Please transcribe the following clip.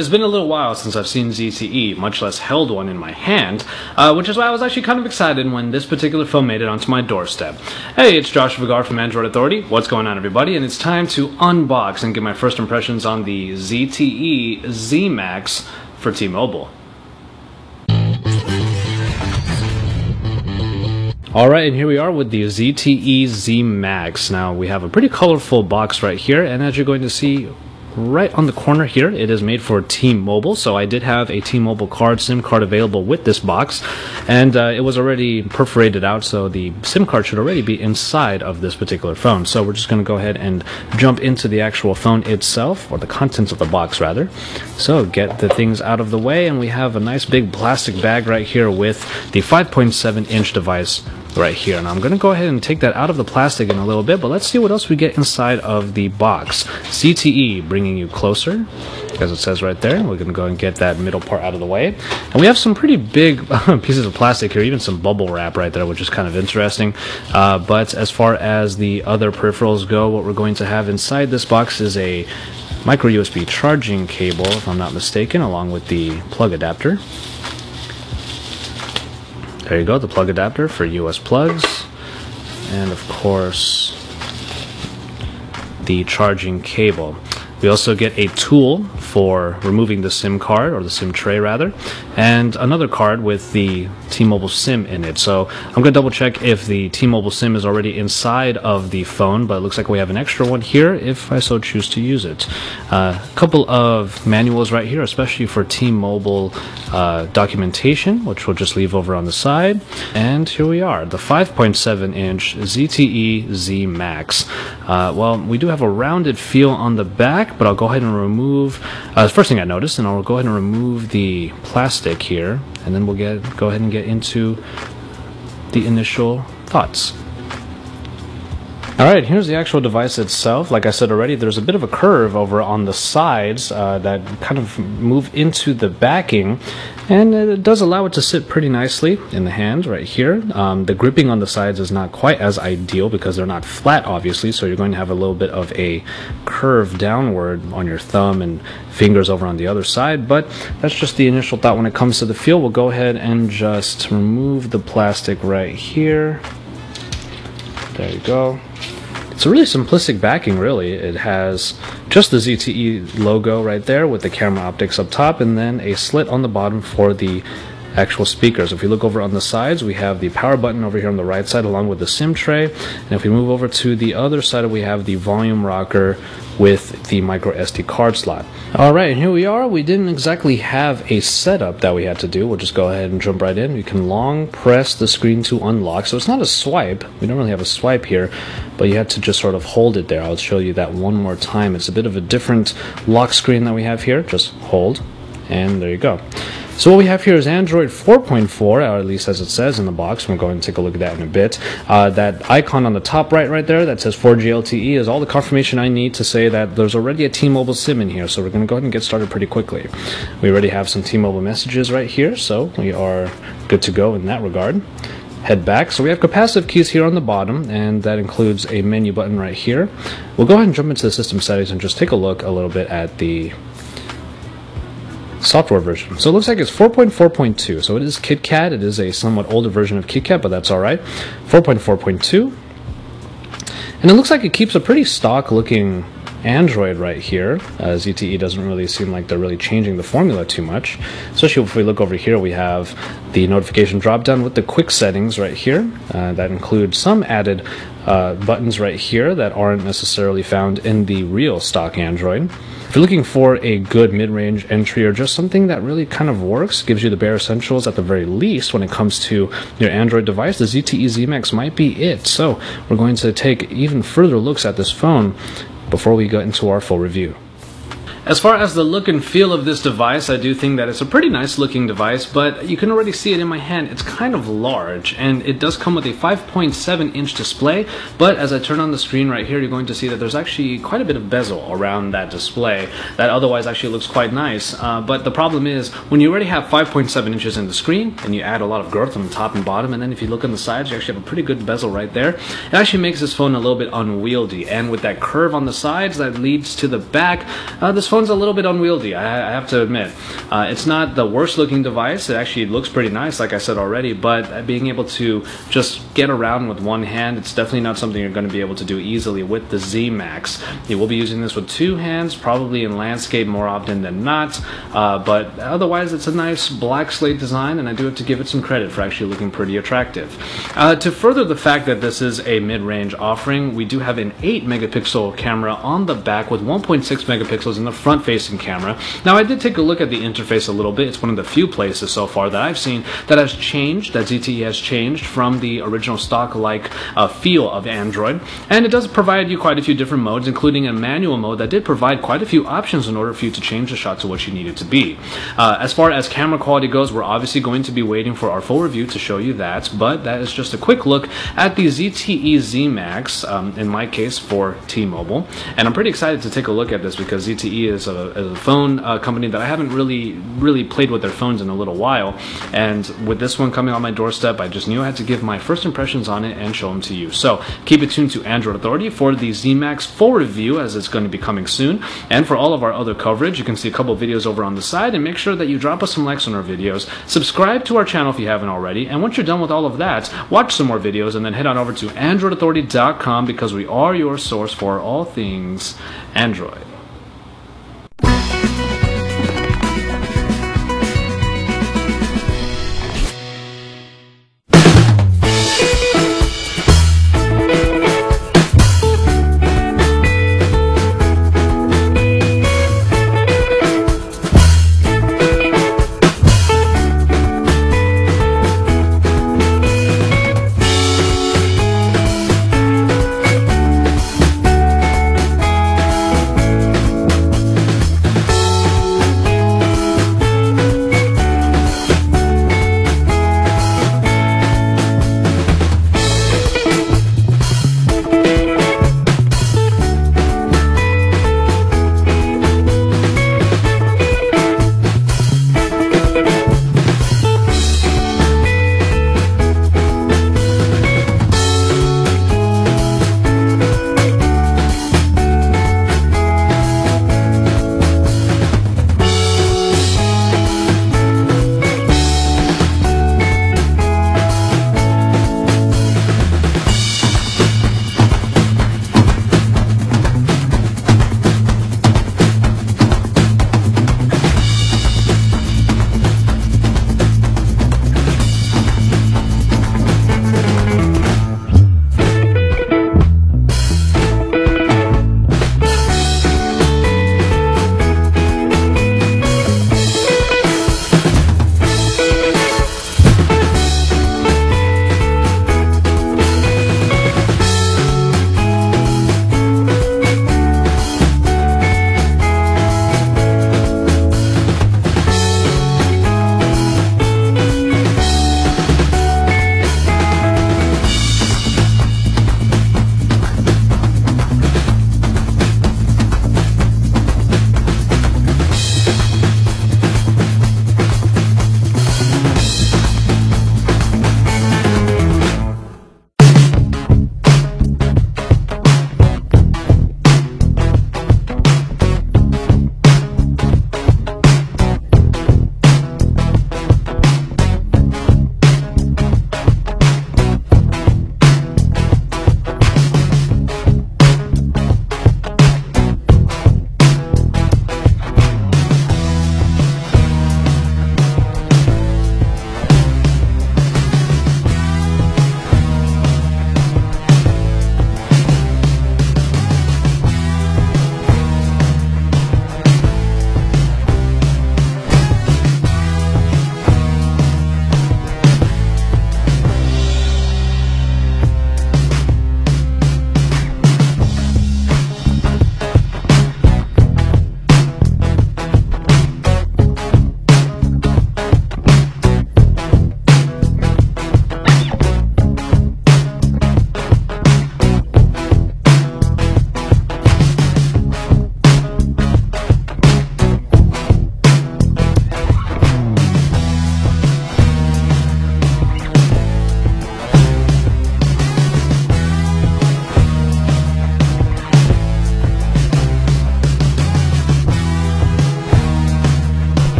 It's been a little while since I've seen ZTE, much less held one in my hand, which is why I was actually kind of excited when this particular phone made it onto my doorstep. Hey, it's Josh Vigar from Android Authority. What's going on, everybody? And it's time to unbox and give my first impressions on the ZTE ZMAX for T-Mobile. Alright, and here we are with the ZTE ZMAX. Now, we have a pretty colorful box right here, and as you're going to see right on the corner here, it is made for T-Mobile. So I did have a T-Mobile card, SIM card available with this box, and it was already perforated out, so the SIM card should already be inside of this particular phone. So we're just going to go ahead and jump into the actual phone itself, or the contents of the box rather. So get the things out of the way, and we have a nice big plastic bag right here with the 5.7-inch device right here. And I'm going to go ahead and take that out of the plastic in a little bit, but let's see what else we get inside of the box. ZTE bringing you closer, as it says right there. We're going to go and get that middle part out of the way. And we have some pretty big pieces of plastic here, even some bubble wrap right there, which is kind of interesting. But as far as the other peripherals go, what we're going to have inside this box is a micro USB charging cable, if I'm not mistaken, along with the plug adapter. There you go, the plug adapter for US plugs, and of course the charging cable. We also get a tool for removing the SIM card, or the SIM tray rather, and another card with the T-Mobile SIM in it. So I'm going to double check if the T-Mobile SIM is already inside of the phone, but it looks like we have an extra one here if I so choose to use it. A couple of manuals right here, especially for T-Mobile documentation, which we'll just leave over on the side. And here we are, the 5.7-inch ZTE ZMAX. Well, we do have a rounded feel on the back, but I'll go ahead and remove the first thing I noticed, and I'll go ahead and remove the plastic here, and then we'll go ahead and get into the initial thoughts. Alright, here's the actual device itself. Like I said already, there's a bit of a curve over on the sides that kind of move into the backing, and it does allow it to sit pretty nicely in the hand right here. The gripping on the sides is not quite as ideal because they're not flat, obviously, so you're going to have a little bit of a curve downward on your thumb and fingers over on the other side, but that's just the initial thought when it comes to the feel. We'll go ahead and just remove the plastic right here. There you go. It's a really simplistic backing, really. It has just the ZTE logo right there with the camera optics up top, and then a slit on the bottom for the actual speakers. If we look over on the sides, we have the power button over here on the right side along with the SIM tray, and if we move over to the other side, we have the volume rocker with the micro SD card slot. Alright, and here we are. We didn't exactly have a setup that we had to do. We'll just go ahead and jump right in. You can long press the screen to unlock, so it's not a swipe. We don't really have a swipe here, but you have to just sort of hold it there. I'll show you that one more time. It's a bit of a different lock screen that we have here. Just hold, and there you go. So what we have here is Android 4.4, or at least as it says in the box. We're going to take a look at that in a bit. That icon on the top right there that says 4G LTE is all the confirmation I need to say that there's already a T-Mobile SIM in here, so we're going to go ahead and get started pretty quickly. We already have some T-Mobile messages right here, so we are good to go in that regard. Head back. So we have capacitive keys here on the bottom, and that includes a menu button right here. We'll go ahead and jump into the system settings and just take a look a little bit at the software version. So it looks like it's 4.4.2, so it is KitKat. It is a somewhat older version of KitKat, but that's alright. 4.4.2, and it looks like it keeps a pretty stock looking Android right here. ZTE doesn't really seem like they're really changing the formula too much, especially if we look over here. We have the notification drop down with the quick settings right here that include some added buttons right here that aren't necessarily found in the real stock Android. If you're looking for a good mid-range entry, or just something that really kind of works, gives you the bare essentials at the very least when it comes to your Android device, the ZTE ZMAX might be it. So we're going to take even further looks at this phone before we get into our full review. As far as the look and feel of this device, I do think that it's a pretty nice looking device, but you can already see it in my hand. It's kind of large, and it does come with a 5.7-inch display, but as I turn on the screen right here, you're going to see that there's actually quite a bit of bezel around that display that otherwise actually looks quite nice. But the problem is, when you already have 5.7 inches in the screen, and you add a lot of girth on the top and bottom, and then if you look on the sides, you actually have a pretty good bezel right there. It actually makes this phone a little bit unwieldy, and with that curve on the sides that leads to the back, this phone's a little bit unwieldy, I have to admit. It's not the worst looking device. It actually looks pretty nice, like I said already, but being able to just get around with one hand, it's definitely not something you're going to be able to do easily with the ZMAX. You will be using this with two hands, probably in landscape more often than not, but otherwise it's a nice black slate design, and I do have to give it some credit for actually looking pretty attractive. To further the fact that this is a mid-range offering, we do have an 8 megapixel camera on the back with 1.6 megapixels in the front-facing camera. Now, I did take a look at the interface a little bit. It's one of the few places so far that I've seen that has changed, that ZTE has changed from the original stock-like feel of Android, and it does provide you quite a few different modes, including a manual mode that did provide quite a few options in order for you to change the shot to what you need it to be. As far as camera quality goes, we're obviously going to be waiting for our full review to show you that, but that is just a quick look at the ZTE ZMAX, in my case for T-Mobile, and I'm pretty excited to take a look at this because ZTE is a phone company that I haven't really played with their phones in a little while, and with this one coming on my doorstep, I just knew I had to give my first impressions on it and show them to you. So keep it tuned to Android Authority for the ZMAX full review, as it's going to be coming soon, and for all of our other coverage, you can see a couple videos over on the side, and make sure that you drop us some likes on our videos, subscribe to our channel if you haven't already, and once you're done with all of that, watch some more videos and then head on over to AndroidAuthority.com, because we are your source for all things Android.